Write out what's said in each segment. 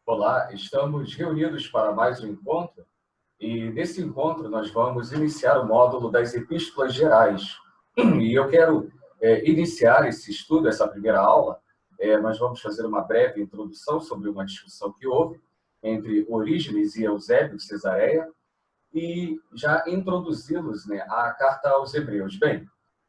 Olá, estamos reunidos para mais um encontro e nesse encontro nós vamos iniciar o módulo das Epístolas Gerais. E eu quero iniciar esse estudo, essa primeira aula. Nós vamos fazer uma breve introdução sobre uma discussão que houve entre Orígenes e Eusébio de Cesareia e já introduzi-los, né, à carta aos Hebreus. Bem,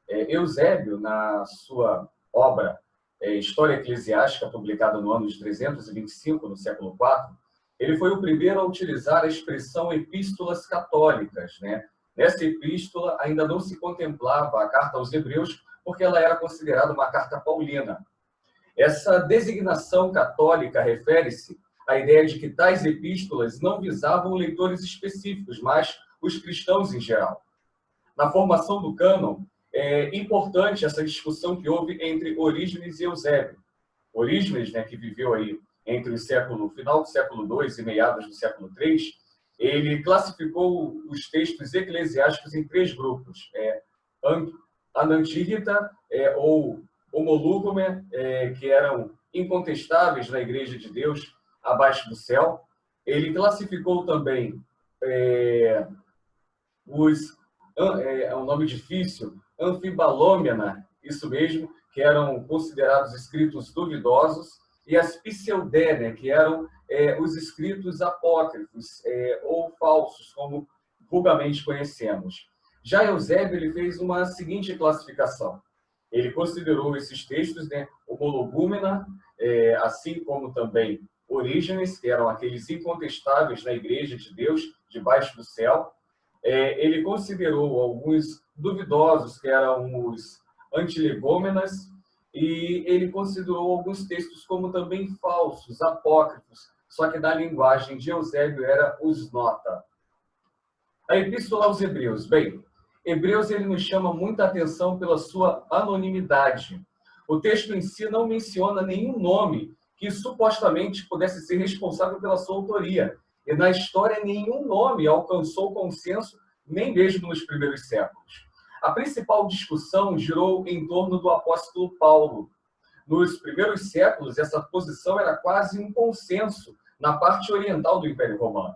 Eusébio, na sua obra História Eclesiástica, publicada no ano de 325, no século IV, ele foi o primeiro a utilizar a expressão epístolas católicas, né? Nessa epístola ainda não se contemplava a carta aos Hebreus, porque ela era considerada uma carta paulina. Essa designação católica refere-se à ideia de que tais epístolas não visavam leitores específicos, mas os cristãos em geral. Na formação do cânon, é importante essa discussão que houve entre Orígenes e Eusébio. Orígenes, né, que viveu aí entre o final do século II e meados do século III, ele classificou os textos eclesiásticos em três grupos: Anantírita, ou Homolúgame, que eram incontestáveis na Igreja de Deus abaixo do céu. Ele classificou também é um nome difícil, Anfibalômena, isso mesmo, que eram considerados escritos duvidosos, e as Pseudé, né, que eram os escritos apócrifos ou falsos, como vulgarmente conhecemos. Já Eusébio ele fez uma seguinte classificação. Ele considerou esses textos, né, homologúmena, assim como também Orígenes, que eram aqueles incontestáveis na Igreja de Deus, debaixo do céu. Ele considerou alguns duvidosos, que eram os antilegômenas, e ele considerou alguns textos como também falsos, apócrifos, só que na linguagem de Eusébio era os nota. A Epístola aos Hebreus. Bem, Hebreus ele nos chama muita atenção pela sua anonimidade. O texto em si não menciona nenhum nome que supostamente pudesse ser responsável pela sua autoria. E na história nenhum nome alcançou consenso, nem mesmo nos primeiros séculos. A principal discussão girou em torno do apóstolo Paulo. Nos primeiros séculos, essa posição era quase um consenso na parte oriental do Império Romano.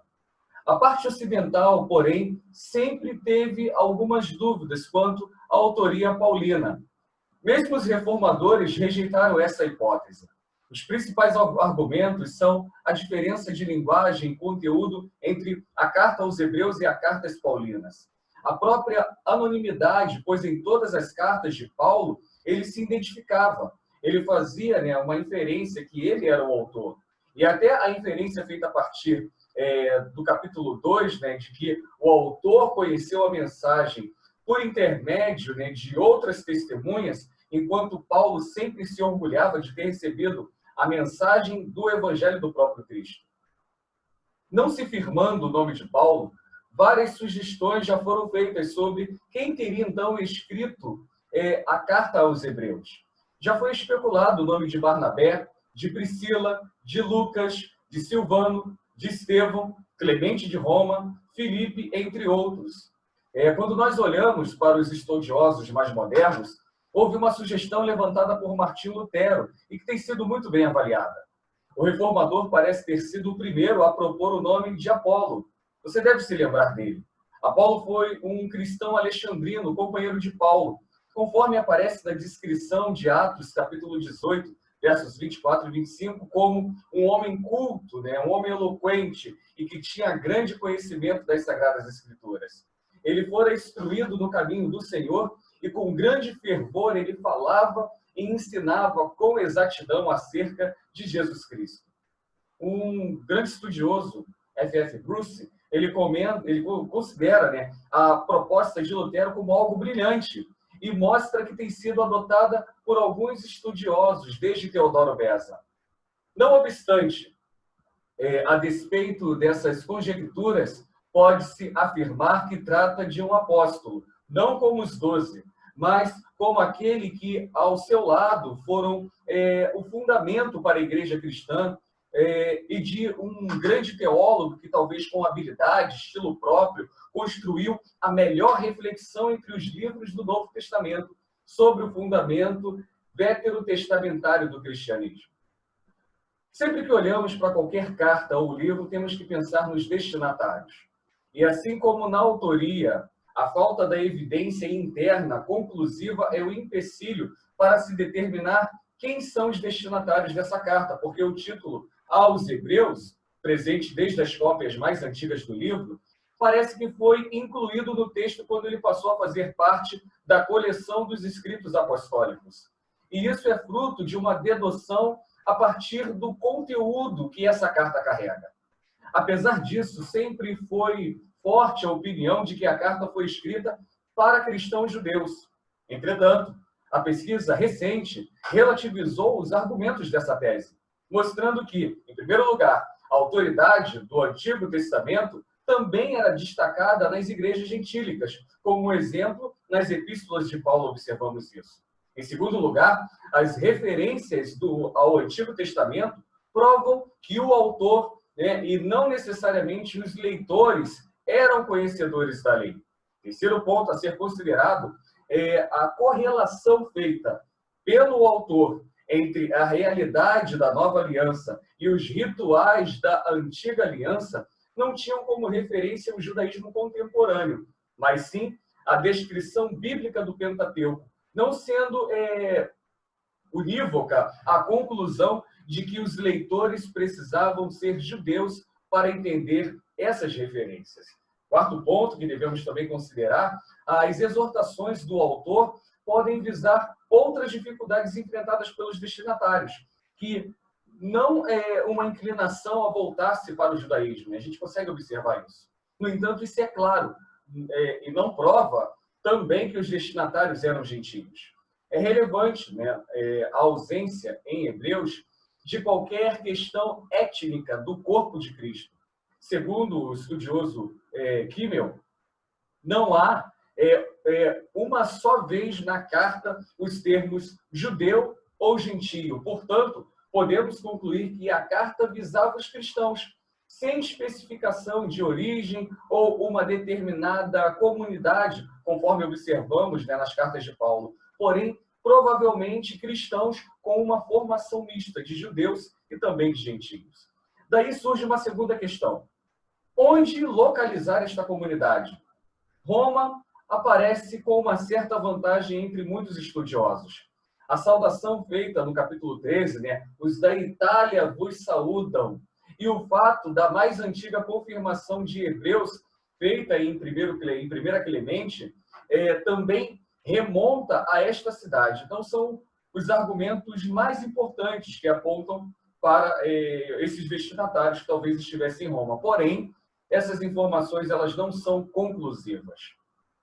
A parte ocidental, porém, sempre teve algumas dúvidas quanto à autoria paulina. Mesmo os reformadores rejeitaram essa hipótese. Os principais argumentos são a diferença de linguagem e conteúdo entre a carta aos Hebreus e as cartas paulinas. A própria anonimidade, pois em todas as cartas de Paulo, ele se identificava. Ele fazia, né, uma inferência que ele era o autor. E até a inferência feita a partir do capítulo 2, né, de que o autor conheceu a mensagem por intermédio, né, de outras testemunhas, enquanto Paulo sempre se orgulhava de ter recebido a mensagem do Evangelho do próprio Cristo. Não se firmando o nome de Paulo, várias sugestões já foram feitas sobre quem teria então escrito a carta aos Hebreus. Já foi especulado o nome de Barnabé, de Priscila, de Lucas, de Silvano, de Estevão, Clemente de Roma, Filipe, entre outros. Quando nós olhamos para os estudiosos mais modernos, houve uma sugestão levantada por Martinho Lutero e que tem sido muito bem avaliada. O reformador parece ter sido o primeiro a propor o nome de Apolo. Você deve se lembrar dele. Apolo foi um cristão alexandrino, companheiro de Paulo, conforme aparece na descrição de Atos, capítulo 18, versos 24 e 25, como um homem culto, né, um homem eloquente e que tinha grande conhecimento das Sagradas Escrituras. Ele fora instruído no caminho do Senhor e com grande fervor ele falava e ensinava com exatidão acerca de Jesus Cristo. Um grande estudioso, F.F. Bruce, ele considera, né, a proposta de Lutero como algo brilhante e mostra que tem sido adotada por alguns estudiosos desde Teodoro Beza. Não obstante, a despeito dessas conjecturas, pode-se afirmar que trata de um apóstolo, não como os 12, mas como aquele que, ao seu lado, foram o fundamento para a igreja cristã, e de um grande teólogo que, talvez com habilidade, estilo próprio, construiu a melhor reflexão entre os livros do Novo Testamento sobre o fundamento veterotestamentário do cristianismo. Sempre que olhamos para qualquer carta ou livro, temos que pensar nos destinatários. E assim como na autoria, a falta da evidência interna conclusiva é o empecilho para se determinar quem são os destinatários dessa carta, porque o título aos Hebreus, presente desde as cópias mais antigas do livro, parece que foi incluído no texto quando ele passou a fazer parte da coleção dos escritos apostólicos. E isso é fruto de uma dedução a partir do conteúdo que essa carta carrega. Apesar disso, sempre foi forte a opinião de que a carta foi escrita para cristãos judeus. Entretanto, a pesquisa recente relativizou os argumentos dessa tese, mostrando que, em primeiro lugar, a autoridade do Antigo Testamento também era destacada nas igrejas gentílicas. Como exemplo, nas epístolas de Paulo observamos isso. Em segundo lugar, as referências ao Antigo Testamento provam que o autor, e não necessariamente os leitores, eram conhecedores da lei. Terceiro ponto a ser considerado é a correlação feita pelo autor entre a realidade da nova aliança e os rituais da antiga aliança não tinham como referência o judaísmo contemporâneo, mas sim a descrição bíblica do Pentateuco, não sendo unívoca a conclusão de que os leitores precisavam ser judeus para entender essas referências. Quarto ponto que devemos também considerar, as exortações do autor podem visar outras dificuldades enfrentadas pelos destinatários, que não é uma inclinação a voltar-se para o judaísmo. A gente consegue observar isso. No entanto, isso é claro, e não prova também que os destinatários eram gentios. É relevante, a ausência em Hebreus de qualquer questão étnica do corpo de Cristo. Segundo o estudioso Kimmel, não há uma só vez na carta os termos judeu ou gentio. Portanto, podemos concluir que a carta visava os cristãos, sem especificação de origem ou uma determinada comunidade, conforme observamos nas cartas de Paulo. Porém, provavelmente cristãos com uma formação mista de judeus e também de gentios. Daí surge uma segunda questão. Onde localizar esta comunidade? Roma aparece com uma certa vantagem entre muitos estudiosos. A saudação feita no capítulo 13, os da Itália vos saúdam, e o fato da mais antiga confirmação de Hebreus, feita em 1 Clemente, também remonta a esta cidade. Então, são os argumentos mais importantes que apontam para esses destinatários que talvez estivessem em Roma. Porém, essas informações elas não são conclusivas.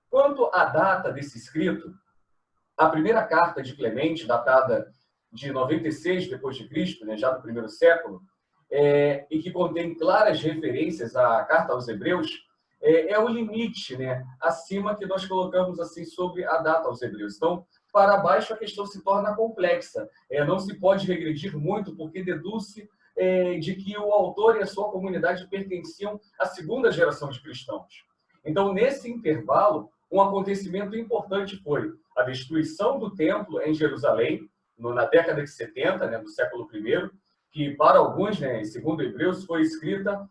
Quanto à data desse escrito, a primeira carta de Clemente, datada de 96 depois de Cristo, já do primeiro século, e que contém claras referências à carta aos Hebreus, é o limite, acima que nós colocamos assim sobre a data aos Hebreus. Então, para baixo a questão se torna complexa. Não se pode regredir muito, porque deduz-se de que o autor e a sua comunidade pertenciam à segunda geração de cristãos. Então, nesse intervalo, um acontecimento importante foi a destruição do templo em Jerusalém, na década de 70, do século I, que para alguns, segundo Hebreus, foi escrita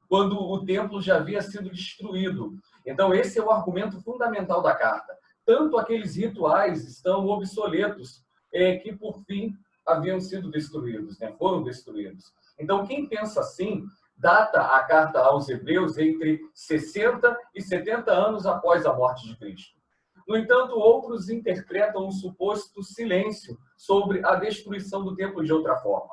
quando o templo já havia sido destruído. Então, esse é o argumento fundamental da carta. Tanto aqueles rituais estão obsoletos, que por fim haviam sido destruídos, foram destruídos. Então, quem pensa assim, data a carta aos Hebreus entre 60 e 70 anos após a morte de Cristo. No entanto, outros interpretam um suposto silêncio sobre a destruição do templo de outra forma.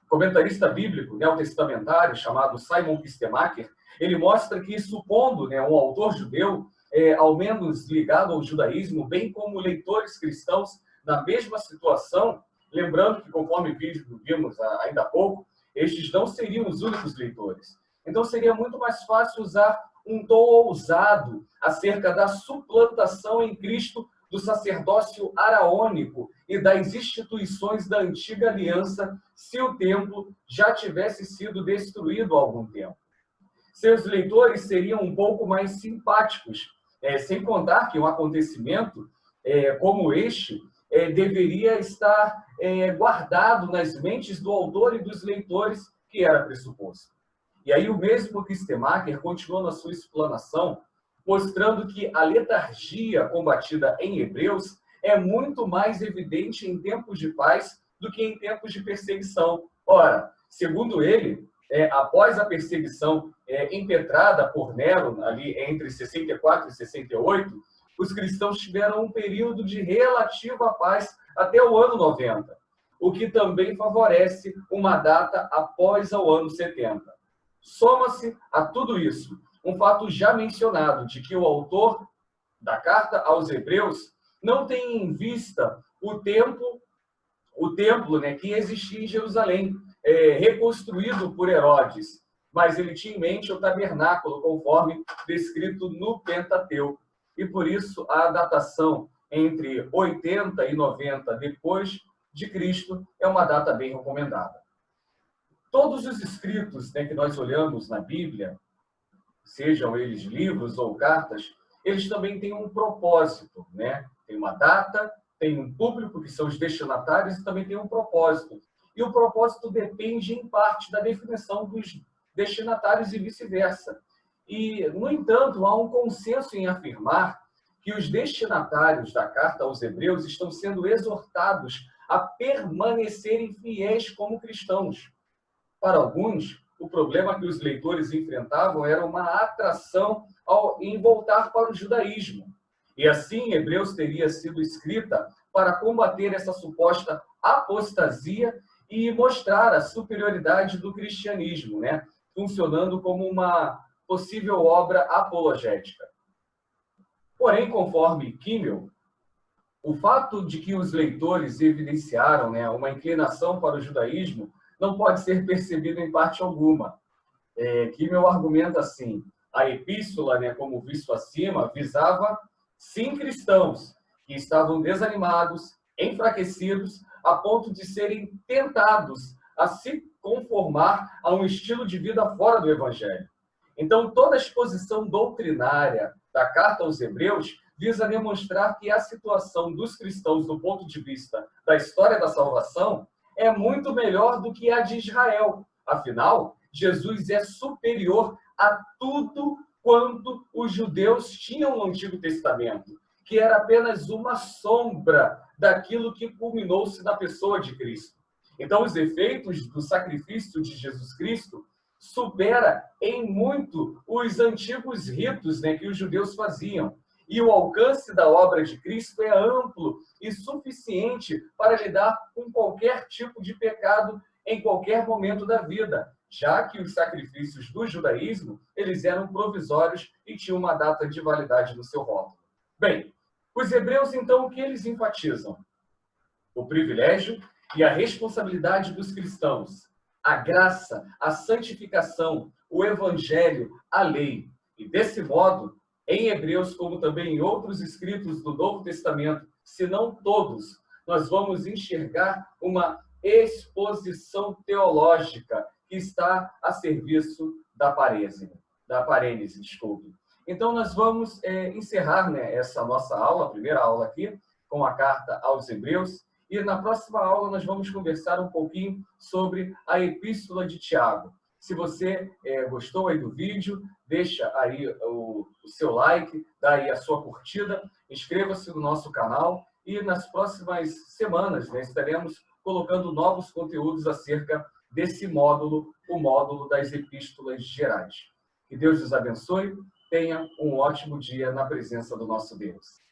O comentarista bíblico neotestamentário chamado Simon Kistemaker, ele mostra que, supondo um autor judeu, ao menos ligado ao judaísmo, bem como leitores cristãos na mesma situação, lembrando que, conforme vimos ainda há pouco, estes não seriam os únicos leitores. Então, seria muito mais fácil usar um tom ousado acerca da suplantação em Cristo do sacerdócio araônico e das instituições da antiga aliança, se o templo já tivesse sido destruído há algum tempo. Seus leitores seriam um pouco mais simpáticos, sem contar que um acontecimento como este deveria estar guardado nas mentes do autor e dos leitores, que era pressuposto. E aí o mesmo Kistemaker continuou na sua explanação, mostrando que a letargia combatida em Hebreus é muito mais evidente em tempos de paz do que em tempos de perseguição. Ora, segundo ele, após a perseguição impetrada por Nero, ali entre 64 e 68, os cristãos tiveram um período de relativa paz até o ano 90, o que também favorece uma data após o ano 70. Soma-se a tudo isso um fato já mencionado de que o autor da carta aos Hebreus não tem em vista o templo, né, que existia em Jerusalém, reconstruído por Herodes, mas ele tinha em mente o tabernáculo, conforme descrito no Pentateuco. E por isso a datação entre 80 e 90 depois de Cristo é uma data bem recomendada. Todos os escritos, né, que nós olhamos na Bíblia, sejam eles livros ou cartas, eles também têm um propósito, né? Tem uma data, tem um público, que são os destinatários, e também tem um propósito. E o propósito depende, em parte, da definição dos destinatários e vice-versa. E, no entanto, há um consenso em afirmar que os destinatários da carta aos Hebreus estão sendo exortados a permanecerem fiéis como cristãos. Para alguns, o problema que os leitores enfrentavam era uma atração em voltar para o judaísmo. E assim, Hebreus teria sido escrita para combater essa suposta apostasia e mostrar a superioridade do cristianismo, né? Funcionando como uma possível obra apologética. Porém, conforme Kimmel, o fato de que os leitores evidenciaram, né, uma inclinação para o judaísmo não pode ser percebido em parte alguma. Kimmel argumenta assim: a epístola, né, como visto acima, visava, sim, cristãos que estavam desanimados, enfraquecidos, a ponto de serem tentados a se conformar a um estilo de vida fora do Evangelho. Então, toda a exposição doutrinária da carta aos Hebreus visa demonstrar que a situação dos cristãos, do ponto de vista da história da salvação, é muito melhor do que a de Israel. Afinal, Jesus é superior a tudo quanto os judeus tinham no Antigo Testamento, que era apenas uma sombra daquilo que culminou-se na pessoa de Cristo. Então, os efeitos do sacrifício de Jesus Cristo supera em muito os antigos ritos, né, que os judeus faziam. E o alcance da obra de Cristo é amplo e suficiente para lidar com qualquer tipo de pecado em qualquer momento da vida, já que os sacrifícios do judaísmo, eles eram provisórios e tinham uma data de validade no seu rótulo. Bem, os hebreus, então, o que eles enfatizam? O privilégio e a responsabilidade dos cristãos, a graça, a santificação, o evangelho, a lei. E desse modo, em Hebreus, como também em outros escritos do Novo Testamento, se não todos, nós vamos enxergar uma exposição teológica que está a serviço da parênese, desculpe. Então, nós vamos encerrar, né, essa nossa aula, a primeira aula aqui, com a carta aos Hebreus, e na próxima aula nós vamos conversar um pouquinho sobre a Epístola de Tiago. Se você gostou aí do vídeo, deixa aí o seu like, dá aí a sua curtida, inscreva-se no nosso canal e nas próximas semanas, né, estaremos colocando novos conteúdos acerca desse módulo, o módulo das Epístolas Gerais. Que Deus os abençoe, tenha um ótimo dia na presença do nosso Deus.